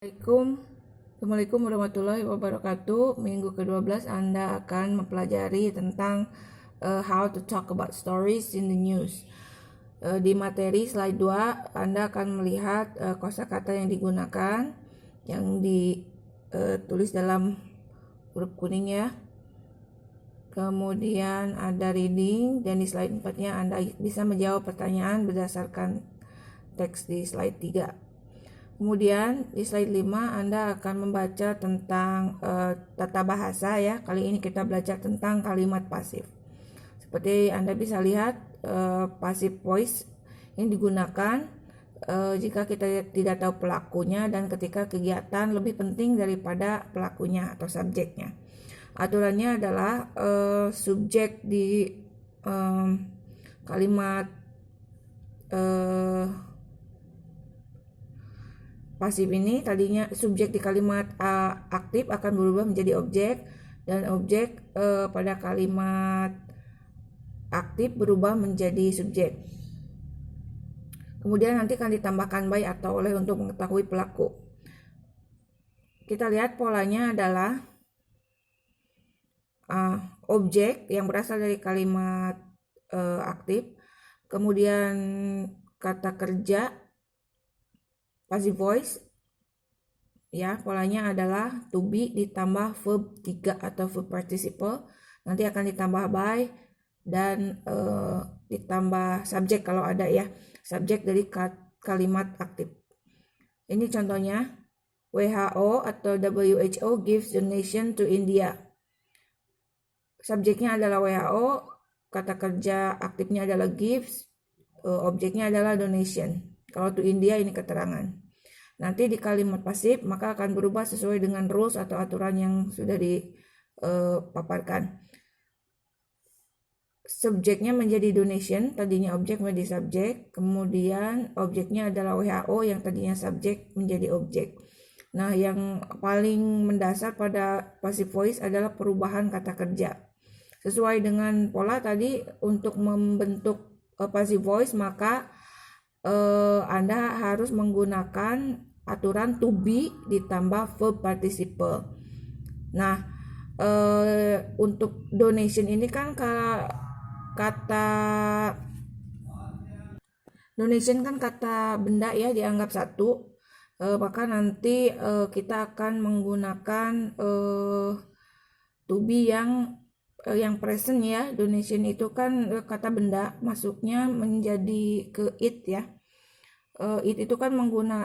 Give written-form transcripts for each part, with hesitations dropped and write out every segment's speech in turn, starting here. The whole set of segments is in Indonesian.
Assalamualaikum warahmatullahi wabarakatuh. Minggu ke-12 Anda akan mempelajari tentang how to talk about stories in the news. Di materi slide 2 Anda akan melihat kosakata yang digunakan, yang ditulis dalam huruf kuning ya. Kemudian ada reading, dan di slide 4-nya Anda bisa menjawab pertanyaan berdasarkan teks di slide 3. Kemudian di slide 5 Anda akan membaca tentang tata bahasa ya. Kali ini kita belajar tentang kalimat pasif. Seperti Anda bisa lihat, passive voice yang digunakan jika kita tidak tahu pelakunya dan ketika kegiatan lebih penting daripada pelakunya atau subjeknya. Aturannya adalah subjek di kalimat pasif ini, tadinya subjek di kalimat aktif akan berubah menjadi objek, dan objek pada kalimat aktif berubah menjadi subjek. Kemudian nanti akan ditambahkan by atau oleh untuk mengetahui pelaku. Kita lihat polanya adalah objek yang berasal dari kalimat aktif, kemudian kata kerja passive voice ya, polanya adalah to be ditambah verb 3 atau verb participle, nanti akan ditambah by dan ditambah subjek kalau ada ya, subjek dari kalimat aktif. Ini contohnya, WHO atau WHO gives donation to India. Subjeknya adalah WHO, kata kerja aktifnya adalah gives, objeknya adalah donation. Kalau to India ini keterangan. Nanti di kalimat pasif maka akan berubah sesuai dengan rules atau aturan yang sudah dipaparkan. Subjeknya menjadi donation, tadinya objek menjadi subjek, kemudian objeknya adalah WHO yang tadinya subjek menjadi objek. Nah, yang paling mendasar pada passive voice adalah perubahan kata kerja. Sesuai dengan pola tadi, untuk membentuk passive voice maka Anda harus menggunakan aturan to be ditambah verb participle. Nah, untuk donation ini kan kata donation kan kata benda ya, dianggap satu, maka nanti kita akan menggunakan to be yang present ya. Donation itu kan kata benda, masuknya menjadi ke it ya. It itu kan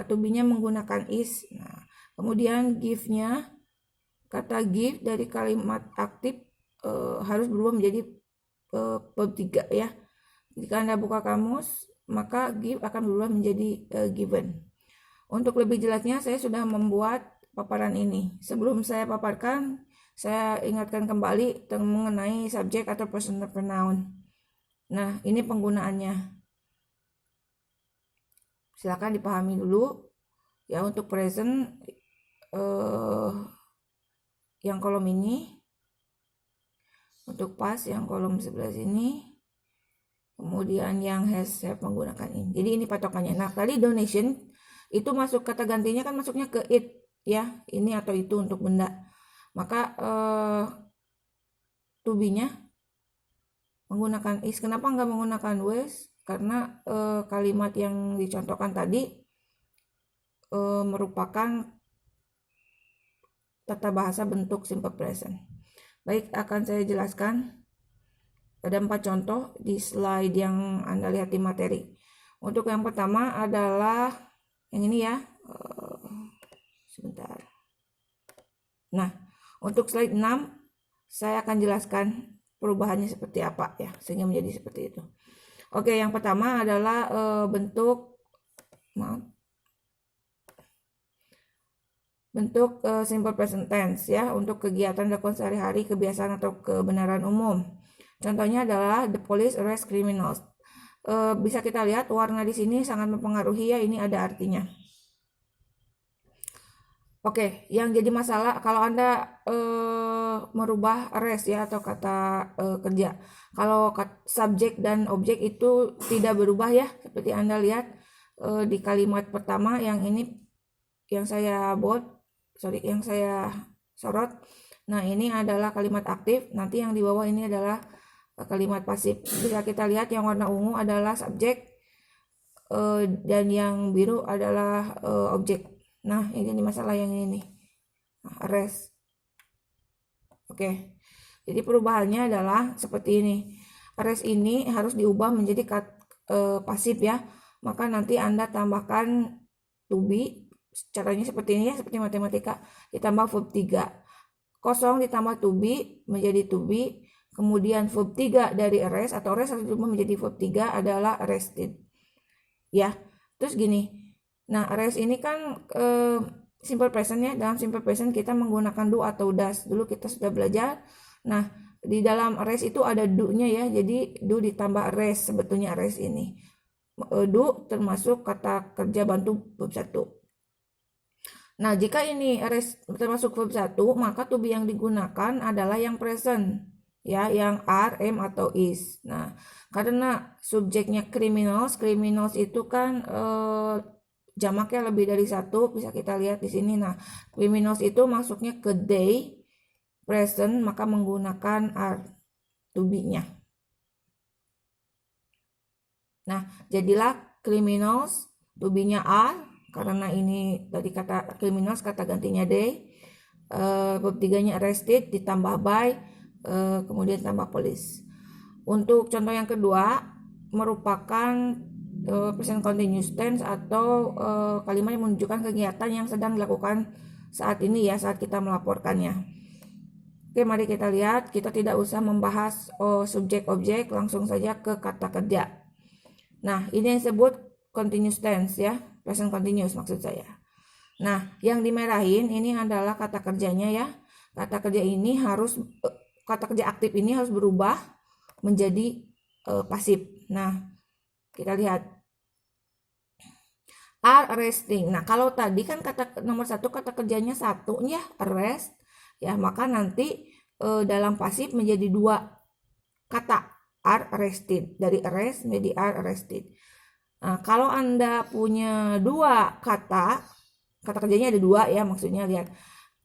to be-nya menggunakan is. Nah, kemudian give-nya, kata give dari kalimat aktif harus berubah menjadi verb 3 ya. Jika Anda buka kamus, maka give akan berubah menjadi given. Untuk lebih jelasnya saya sudah membuat paparan ini. Sebelum saya paparkan, saya ingatkan kembali mengenai subjek atau personal pronoun. Nah, ini penggunaannya. Silakan dipahami dulu ya. Untuk present yang kolom ini, untuk past yang kolom sebelah sini, kemudian yang has have menggunakan in. Jadi ini patokannya. Nah, tadi donation itu masuk kata gantinya kan masuknya ke it ya, ini atau itu untuk benda. Maka to be-nya menggunakan is. Kenapa nggak menggunakan was? Karena kalimat yang dicontohkan tadi merupakan tata bahasa bentuk simple present. Baik, akan saya jelaskan. Ada 4 contoh di slide yang Anda lihat di materi. Untuk yang pertama adalah yang ini ya. Sebentar. Nah, untuk slide 6 saya akan jelaskan perubahannya seperti apa ya, sehingga menjadi seperti itu. Oke, yang pertama adalah bentuk simple present tense ya, untuk kegiatan dilakukan sehari-hari, kebiasaan atau kebenaran umum. Contohnya adalah the police arrest criminals. Bisa kita lihat warna di sini sangat mempengaruhi ya, ini ada artinya. Oke, yang jadi masalah kalau Anda merubah arrest ya atau kata kerja. Kalau subjek dan objek itu tidak berubah ya, seperti Anda lihat di kalimat pertama yang ini yang saya yang saya sorot. Nah, ini adalah kalimat aktif. Nanti yang di bawah ini adalah kalimat pasif. Bisa kita lihat yang warna ungu adalah subjek dan yang biru adalah objek. Nah, ini masalah yang ini nih. Nah, arrest. Oke. Jadi perubahannya adalah seperti ini. Arrest ini harus diubah menjadi pasif ya. Maka nanti Anda tambahkan to be. Caranya seperti ini ya, seperti matematika. Ditambah verb 3. Kosong ditambah to be menjadi to be. Kemudian verb 3 dari arrest atau arrest harus diubah menjadi verb 3 adalah arrested. Ya. Terus gini. Nah, arrest ini kan simple present ya. Dalam simple present kita menggunakan do atau does. Dulu kita sudah belajar. Nah, di dalam arrest itu ada do-nya ya. Jadi do ditambah arrest sebetulnya arrest ini. Do termasuk kata kerja bantu verb 1. Nah, jika ini arrest termasuk verb 1, maka to be yang digunakan adalah yang present, ya, yang are, am, atau is. Nah, karena subjeknya criminals itu kan jamaknya lebih dari satu, bisa kita lihat di sini. Nah, criminals itu masuknya ke they, present, maka menggunakan are, to be-nya. Nah, jadilah criminals, to be-nya are, karena ini tadi kata criminals kata gantinya they, verb 3-nya arrested ditambah by, kemudian tambah police. Untuk contoh yang kedua merupakan present continuous tense atau kalimat yang menunjukkan kegiatan yang sedang dilakukan saat ini ya, saat kita melaporkannya. Oke, mari kita lihat. Kita tidak usah membahas subjek objek, langsung saja ke kata kerja. Nah, ini yang disebut continuous tense ya, present continuous maksud saya. Nah, yang dimerahin ini adalah kata kerjanya ya. Kata kerja ini harus, kata kerja aktif ini harus berubah menjadi pasif. Nah, kita lihat. Are arresting. Nah, kalau tadi kan kata nomor 1 kata kerjanya satu ya, arrest. Ya, maka nanti dalam pasif menjadi 2 kata. Are arrested. Dari arrest menjadi are arrested. Nah, kalau Anda punya 2 kata kerjanya ada 2 ya, maksudnya lihat.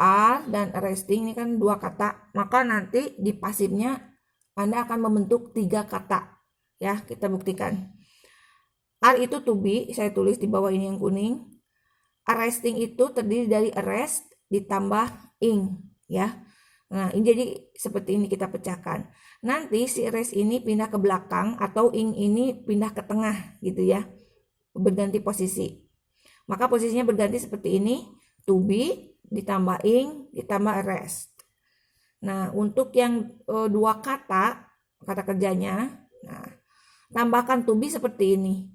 Are dan arresting ini kan 2 kata, maka nanti di pasifnya Anda akan membentuk 3 kata. Ya, kita buktikan. Are itu to be, saya tulis di bawah ini yang kuning. Arresting itu terdiri dari arrest ditambah ing, ya. Nah, ini jadi seperti ini kita pecahkan. Nanti si arrest ini pindah ke belakang atau ing ini pindah ke tengah gitu ya. Berganti posisi. Maka posisinya berganti seperti ini. To be ditambah ing ditambah arrest. Nah, untuk yang 2 kata kerjanya, nah, tambahkan to be seperti ini.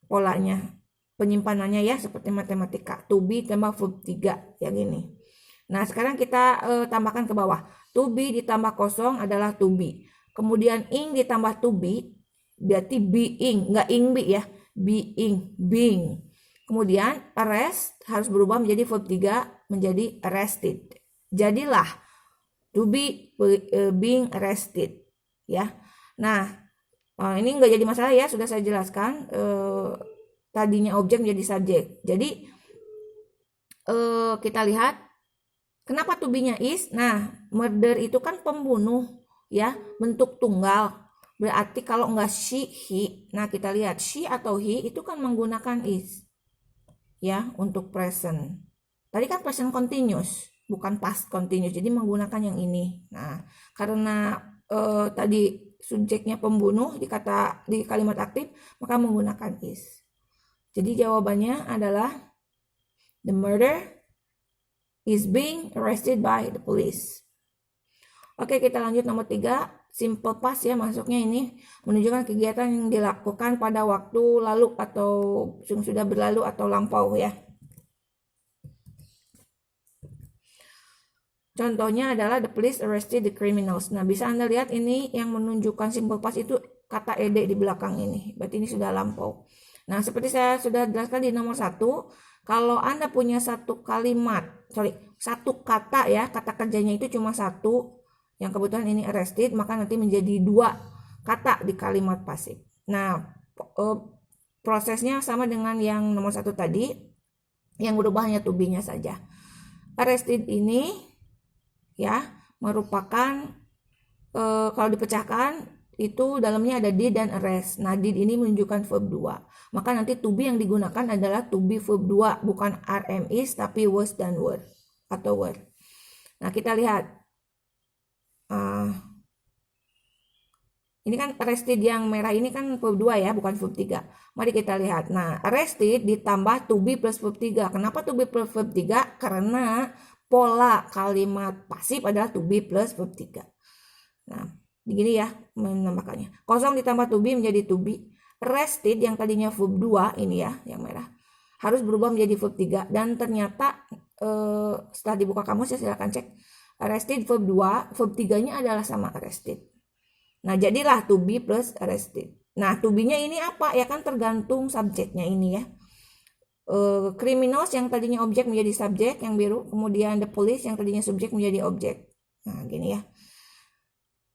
Polanya, penyimpanannya ya seperti matematika. To be tambah verb 3 yang ini. Nah, sekarang kita tambahkan ke bawah. To be ditambah kosong adalah to be. Kemudian ing ditambah to be, berarti being, enggak ing be ya. Being. Kemudian arrest harus berubah menjadi verb 3 menjadi arrested. Jadilah to be being arrested ya. Nah, ini enggak jadi masalah ya, sudah saya jelaskan. Tadinya objek menjadi subjek. Jadi kita lihat kenapa to be-nya is. Nah, murder itu kan pembunuh ya, bentuk tunggal. Berarti kalau enggak she, he. Nah, kita lihat she atau he itu kan menggunakan is. Ya, untuk present. Tadi kan present continuous, bukan past continuous. Jadi menggunakan yang ini. Nah, karena tadi subjeknya pembunuh di kalimat aktif, maka menggunakan is. Jadi jawabannya adalah the murder is being arrested by the police. Oke, kita lanjut nomor 3. Simple past ya, masuknya ini menunjukkan kegiatan yang dilakukan pada waktu lalu atau yang sudah berlalu atau lampau ya. Contohnya adalah the police arrested the criminals. Nah, bisa Anda lihat ini yang menunjukkan simple past itu kata ed di belakang ini. Berarti ini sudah lampau. Nah, seperti saya sudah jelaskan di nomor 1, kalau Anda punya satu kata ya, kata kerjanya itu cuma 1, yang kebetulan ini arrested, maka nanti menjadi 2 kata di kalimat pasif. Nah, prosesnya sama dengan yang nomor 1 tadi. Yang berubah hanya to be-nya saja. Arrested ini ya merupakan kalau dipecahkan itu dalamnya ada did dan arrest. Nah, did ini menunjukkan verb 2. Maka nanti to be yang digunakan adalah to be verb 2, bukan rm is tapi was dan were atau were. Nah, kita lihat. Ini kan arrested yang merah ini kan verb 2 ya, bukan verb 3. Mari kita lihat. Nah, arrested ditambah to be plus verb 3. Kenapa to be plus verb 3? Karena pola kalimat pasif adalah to be plus verb 3. Nah, begini ya menambahkannya. Kosong ditambah to be menjadi to be. Arrested yang tadinya verb 2 ini ya, yang merah, harus berubah menjadi verb 3. Dan ternyata setelah dibuka kamus ya silakan cek. Arrested verb 2, verb 3-nya adalah sama arrested. Nah, jadilah to be plus arrested. Nah, to be-nya ini apa? Ya kan tergantung subjeknya ini ya. Criminals yang tadinya objek menjadi subjek yang biru. Kemudian the police yang tadinya subjek menjadi objek. Nah, gini ya.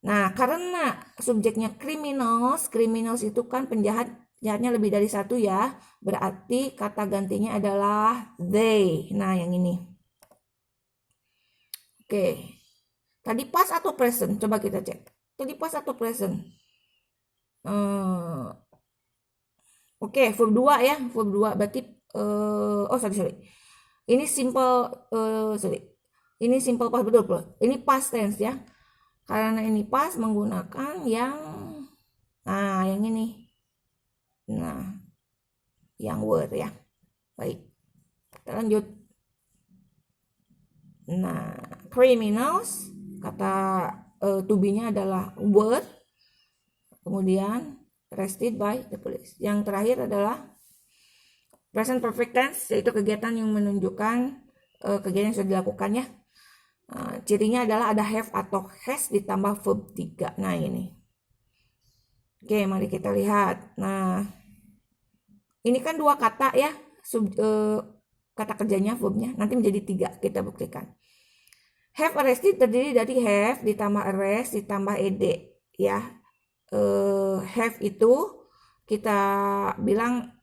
Nah, karena subjeknya criminals itu kan penjahat, jahatnya lebih dari satu ya. Berarti kata gantinya adalah they. Nah, yang ini. Oke. Tadi past atau present? Coba kita cek. Tadi past atau present? Oke, verb 2 ya. Verb 2 berarti sorry. Ini simple Ini simple past betul. Ini past tense ya. Karena ini past menggunakan yang ini. Nah, yang were ya. Baik. Kita lanjut. Nah, criminals kata to be-nya adalah were. Kemudian arrested by the police. Yang terakhir adalah present perfect tense, yaitu kegiatan yang menunjukkan kegiatan yang sudah dilakukan ya. Cirinya adalah ada have atau has ditambah verb 3. Nah, ini. Oke, mari kita lihat. Nah, ini kan dua kata ya. Kata kerjanya, verbnya. Nanti menjadi 3. Kita buktikan. Have arrested terdiri dari have ditambah arrest ditambah ed ya. Have itu kita bilang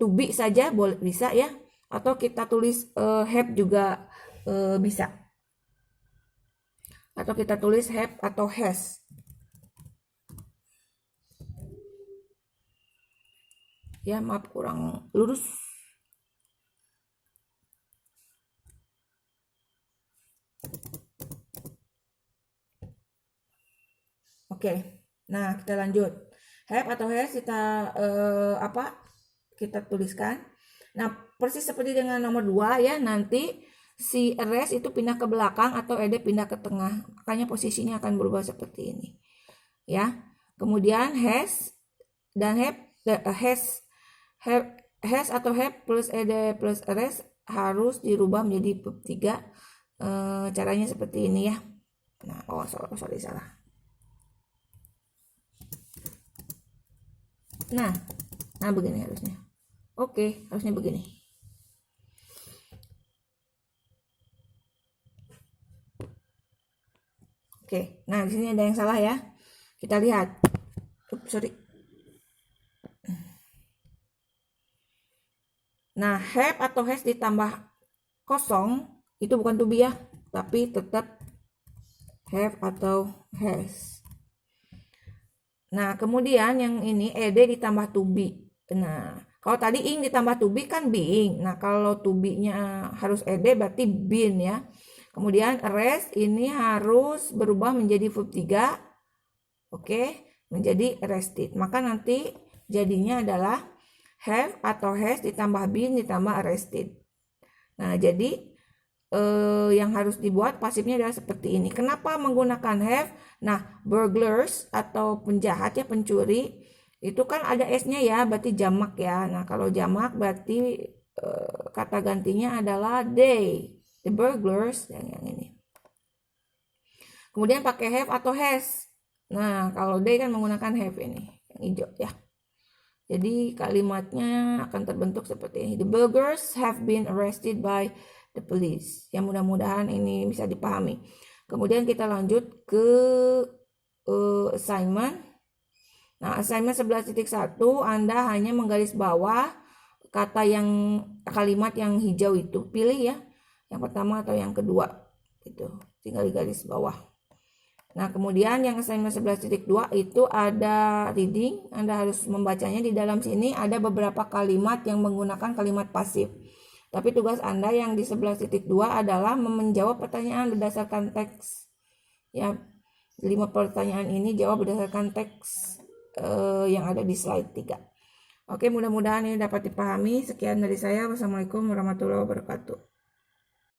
to be saja boleh, bisa ya, atau kita tulis have juga bisa, atau kita tulis have atau has ya. Maaf kurang lurus. Oke. Nah, kita lanjut. Have atau has kita kita tuliskan. Nah, persis seperti dengan nomor 2 ya, nanti si arrest itu pindah ke belakang atau ed pindah ke tengah. Makanya posisinya akan berubah seperti ini. Ya. Kemudian has dan have atau have plus ed plus arrest harus dirubah menjadi verb 3. Caranya seperti ini ya. Nah, sorry salah. Nah begini harusnya. Oke, harusnya begini. Oke, nah di sini ada yang salah ya. Kita lihat. Sorry. Nah, have atau has ditambah kosong itu bukan to be ya, tapi tetap have atau has. Nah, kemudian yang ini ed ditambah to be. Nah, kalau tadi ing ditambah to be kan being. Nah, kalau to be-nya harus ed berarti been ya. Kemudian arrest ini harus berubah menjadi verb 3. Oke, menjadi arrested. Maka nanti jadinya adalah have atau has ditambah been ditambah arrested. Nah, jadi yang harus dibuat pasifnya adalah seperti ini. Kenapa menggunakan have? Nah, burglars atau penjahat ya, pencuri itu kan ada s-nya ya, berarti jamak ya. Nah, kalau jamak berarti kata gantinya adalah they, the burglars yang ini. Kemudian pakai have atau has. Nah, kalau they kan menggunakan have ini yang hijau ya. Jadi kalimatnya akan terbentuk seperti ini. The burglars have been arrested by the police. Yang mudah-mudahan ini bisa dipahami. Kemudian kita lanjut ke assignment. Nah, assignment 11.1 Anda hanya menggaris bawah kalimat yang hijau itu. Pilih ya, yang pertama atau yang kedua. Itu tinggal di garis bawah. Nah, kemudian yang assignment 11.2 itu ada reading. Anda harus membacanya. Di dalam sini ada beberapa kalimat yang menggunakan kalimat pasif. Tapi tugas Anda yang di 11.2 adalah menjawab pertanyaan berdasarkan teks. Ya, 5 pertanyaan ini jawab berdasarkan teks yang ada di slide 3. Oke, mudah-mudahan ini dapat dipahami. Sekian dari saya. Wassalamualaikum warahmatullahi wabarakatuh.